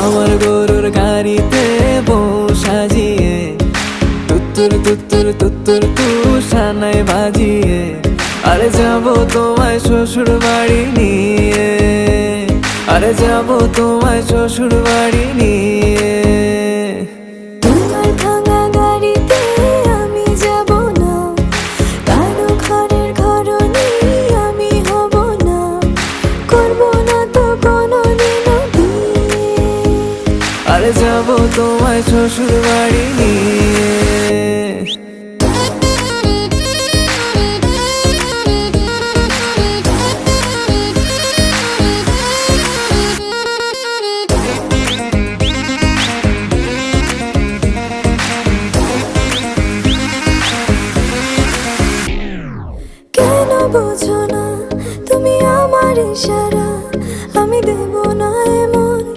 আমার গরুর গাড়িতে বউ সাজিয়ে তুত্তুর তুত্তুর তুত্তুর তু সানাই বাজিয়ে আরে যাবো তোমায় শ্বশুর বাড়ি নিয়ে, আরে যাবো তোমায় শ্বশুর বাড়ি নিয়ে। তোমার ভাঙা গাড়িতে আমি যাব না, কারো ঘরের ঘরনি আমি হব না, করব না তো কোনোদিনও বিয়ে। আরে যাবো তোমায় শ্বশুর বাড়ি নিয়ে।